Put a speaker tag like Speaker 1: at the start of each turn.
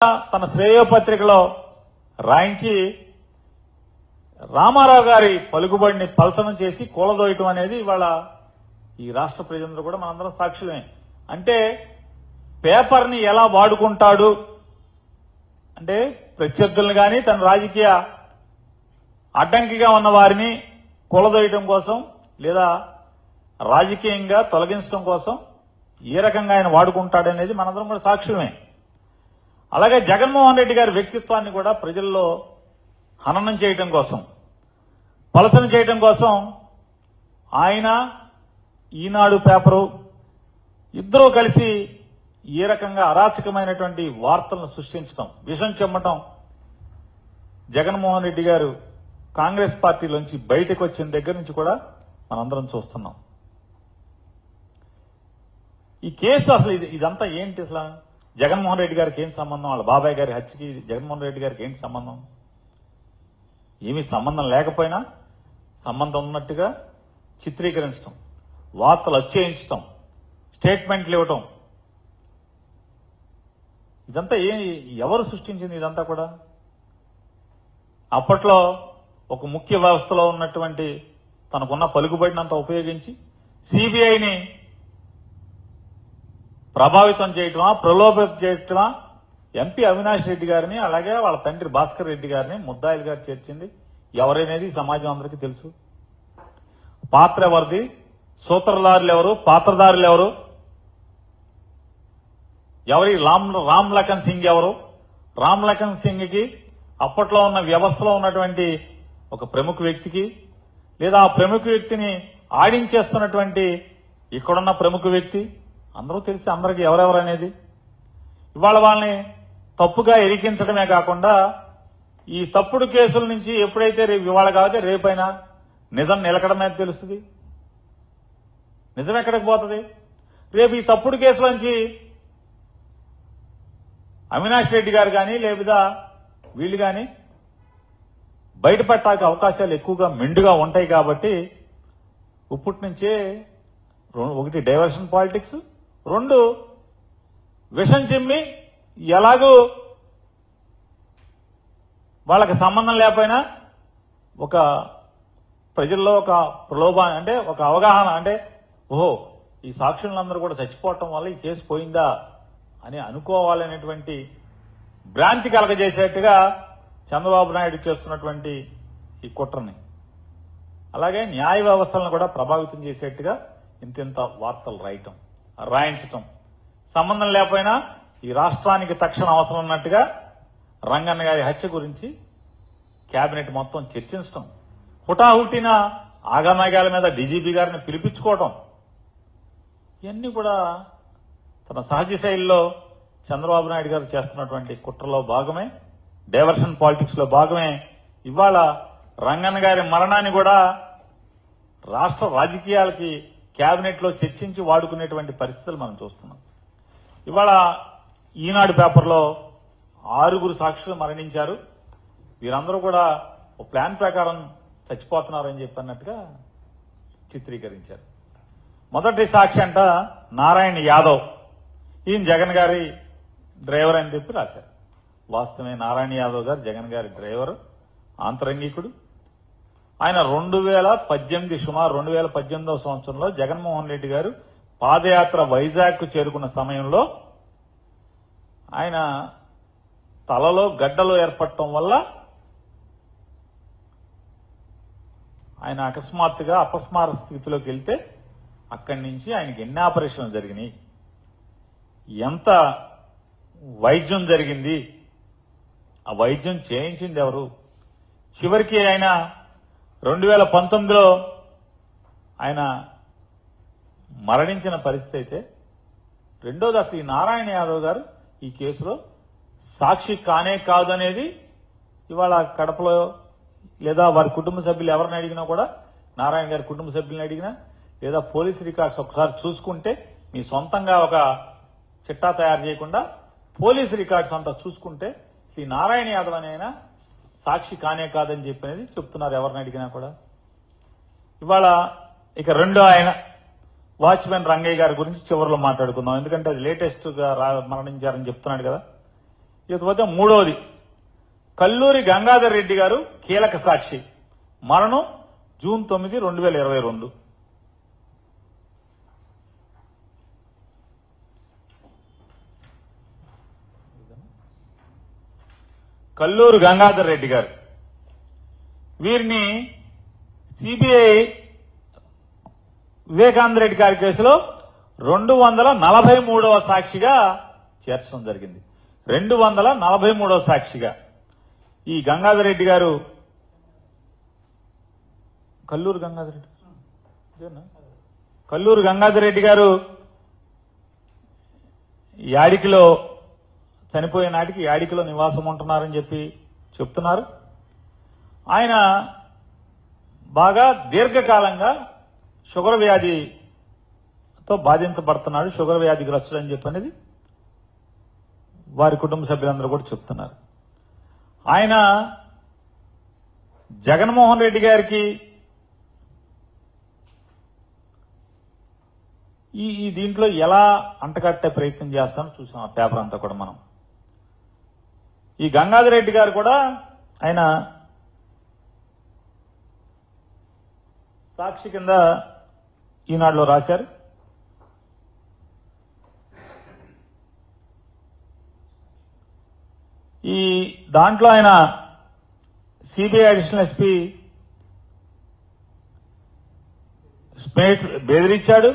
Speaker 1: తన శ్రేయోపత్రికలో రాయించి రామారావు గారి పలుకుబడిని పలచనం చేసి కూలదోయటం అనేది ఇవాళ ఈ రాష్ట్ర ప్రజలందరూ కూడా మనందరం సాక్షులమే. అంటే పేపర్ని ఎలా వాడుకుంటాడు అంటే ప్రత్యర్థులను కానీ తన రాజకీయ అడ్డంకిగా ఉన్న వారిని కూలదోయటం కోసం లేదా రాజకీయంగా తొలగించడం కోసం ఏ రకంగా ఆయన వాడుకుంటాడనేది మనందరం కూడా సాక్షులమే. అలాగే జగన్మోహన్ రెడ్డి గారి వ్యక్తిత్వాన్ని కూడా ప్రజల్లో హననం చేయటం కోసం, పలసన చేయటం కోసం ఆయన ఈనాడు పేపరు ఇద్దరూ కలిసి ఏ రకంగా అరాచకమైనటువంటి వార్తలను సృష్టించడం, విషం చెమ్మటం జగన్మోహన్ రెడ్డి గారు కాంగ్రెస్ పార్టీలోంచి బయటకు వచ్చిన దగ్గర నుంచి కూడా మనందరం చూస్తున్నాం. ఈ కేసు అసలు ఇదంతా ఏంటి? అసలు జగన్మోహన్ రెడ్డి గారికి ఏం సంబంధం? వాళ్ళ బాబాయ్ గారి హత్యకి జగన్మోహన్ రెడ్డి గారికి ఏంటి సంబంధం? ఏమీ సంబంధం లేకపోయినా సంబంధం ఉన్నట్టుగా చిత్రీకరించడం, వార్తలు వచ్చేయించడం, స్టేట్మెంట్లు ఇవ్వటం, ఇదంతా ఎవరు సృష్టించింది? ఇదంతా కూడా అప్పట్లో ఒక ముఖ్య వ్యవస్థలో ఉన్నటువంటి తనకున్న పలుకుబడినంత ఉపయోగించి సిబిఐని ప్రభావితం చేయటమా, ప్రలోభం చేయటమా, ఎంపీ అవినాష్ రెడ్డి గారిని అలాగే వాళ్ళ తండ్రి భాస్కర్ రెడ్డి గారిని ముద్దాయిలుగా చేర్చింది ఎవరనేది సమాజం అందరికీ తెలుసు. పాత్ర ఎవరిది, సూత్రధారులు ఎవరు, పాత్రధారులు ఎవరు, ఎవరి రామ్ లఖన్ సింగ్ ఎవరు? రామ్ లఖన్ సింగ్ కి అప్పట్లో ఉన్న వ్యవస్థలో ఉన్నటువంటి ఒక ప్రముఖ వ్యక్తికి లేదా ఆ ప్రముఖ వ్యక్తిని ఆడించేస్తున్నటువంటి ఇక్కడున్న ప్రముఖ వ్యక్తి అందరూ తెలిసి అందరికీ ఎవరెవరు అనేది. ఇవాళ వాళ్ళని తప్పుగా ఇరికించడమే కాకుండా ఈ తప్పుడు కేసుల నుంచి ఎప్పుడైతే ఇవాళ కాకపోతే రేపైనా నిజం నిలకడమే తెలుస్తుంది. నిజం ఎక్కడికి పోతుంది? రేపు ఈ తప్పుడు కేసుల నుంచి అవినాష్ రెడ్డి గారు కానీ లేదా వీళ్ళు కానీ బయటపడటానికి అవకాశాలు ఎక్కువగా మెండుగా ఉంటాయి. కాబట్టి ఇప్పటి నుంచే ఒకటి డైవర్షన్ పాలిటిక్స్, రెండు విషం చిమ్మి ఎలాగూ వాళ్ళకి సంబంధం లేకపోయినా ఒక ప్రజల్లో ఒక ప్రలోభాన్ని అంటే ఒక అవగాహన అంటే ఓహో ఈ సాక్షులందరూ కూడా చచ్చిపోవటం వల్ల ఈ కేసు పోయిందా అని అనుకోవాలనేటువంటి భ్రాంతి కలగజేసేట్టుగా చంద్రబాబు నాయుడు చేస్తున్నటువంటి ఈ కుట్రని, అలాగే న్యాయ వ్యవస్థలను కూడా ప్రభావితం చేసేట్టుగా ఇంతింత వార్తలు రాయించటం, సంబంధం లేకపోయినా ఈ రాష్ట్రానికి తక్షణ అవసరం ఉన్నట్టుగా రంగన్న గారి హత్య గురించి కేబినెట్ మొత్తం చర్చించడం, హుటాహుటిన ఆగమేఘాల మీద డీజీపీ గారిని పిలిపించుకోవడం, ఇవన్నీ కూడా తన సహజ శైలిలో చంద్రబాబు నాయుడు గారు చేస్తున్నటువంటి కుట్రలో భాగమే, డైవర్షన్ పాలిటిక్స్ లో భాగమే. ఇవాళ రంగన్న గారి మరణాన్ని కూడా రాష్ట్ర రాజకీయాలకి కేబినెట్ లో చర్చించి వాడుకునేటువంటి పరిస్థితులు మనం చూస్తున్నాం. ఇవాళ ఈనాడు పేపర్లో 6 సాక్షులు మరణించారు, వీరందరూ కూడా ఒక ప్లాన్ ప్రకారం చచ్చిపోతున్నారని చెప్పన్నట్టుగా చిత్రీకరించారు. మొదటి సాక్షి అంట నారాయణ యాదవ్, ఈయన జగన్ గారి డ్రైవర్ అని చెప్పి రాశారు. వాస్తవమే, నారాయణ యాదవ్ గారు జగన్ గారి డ్రైవర్, ఆంతరంగికుడు. ఆయన 2018 సుమారు 2018వ సంవత్సరంలో జగన్మోహన్ రెడ్డి గారు పాదయాత్ర వైజాగ్ కు చేరుకున్న సమయంలో ఆయన తలలో గడ్డలు ఏర్పడటం వల్ల ఆయన అకస్మాత్తుగా అపస్మార స్థితిలోకి వెళ్తే అక్కడి నుంచి ఆయనకి ఎన్ని ఆపరేషన్లు జరిగినాయి, ఎంత వైద్యం జరిగింది, ఆ వైద్యం చేయించింది ఎవరు, చివరికి ఆయన 2019లో ఆయన మరణించిన పరిస్థితి అయితే, రెండోది అసలు ఈ నారాయణ యాదవ్ గారు ఈ కేసులో సాక్షి కానే కాదు అనేది ఇవాళ కడపలో లేదా వారి కుటుంబ సభ్యులు ఎవరిని అడిగినా కూడా, నారాయణ గారి కుటుంబ సభ్యులను అడిగినా లేదా పోలీస్ రికార్డ్స్ ఒకసారి చూసుకుంటే, మీ సొంతంగా ఒక చిట్టా తయారు చేయకుండా పోలీస్ రికార్డ్స్ అంతా చూసుకుంటే శ్రీ నారాయణ యాదవ్ అనే ఆయన సాక్షి కానే కాదని చెప్పినది చెప్తున్నారు ఎవరిని అడిగినా కూడా. ఇవాళ ఇక రెండో ఆయన వాచ్మెన్ రంగయ్య గారి గురించి చివరిలో మాట్లాడుకుందాం, ఎందుకంటే అది లేటెస్ట్ గా మరణించారని చెప్తున్నాడు కదా. ఇకపోతే మూడవది కల్లూరి గంగాధర్ రెడ్డి గారు కీలక సాక్షి, మరణం జూన్ 9, 2022. కల్లూరు గంగాధర్ రెడ్డి గారు, వీరిని సిబిఐ వివేకానంద రెడ్డి గారి కేసులో 243వ సాక్షిగా చేర్చడం జరిగింది. 243వ సాక్షిగా ఈ గంగాధర్ రెడ్డి గారు, కల్లూరు గంగాధర్ రెడ్డి గారు యాడికిలో చనిపోయే నాటికి యాడికిలో నివాసం ఉంటున్నారని చెప్పి చెప్తున్నారు. ఆయన బాగా దీర్ఘకాలంగా షుగర్ వ్యాధితో బాధించబడుతున్నాడు, షుగర్ వ్యాధిగ్రస్తుడు అని చెప్పి అనేది వారి కుటుంబ సభ్యులందరూ కూడా చెప్తున్నారు. ఆయన జగన్మోహన్ రెడ్డి గారికి ఈ దీంట్లో ఎలా అంటకట్టే ప్రయత్నం చేస్తామో చూసాం ఆ పేపర్ అంతా కూడా మనం. ఈ గంగాధర్ రెడ్డి గారు కూడా ఆయన సాక్షి కింద ఈనాడులో రాశారు. ఈ దాంట్లో ఆయన సిబిఐ అడిషనల్ ఎస్పీ స్మిత్ బెదిరించాడు,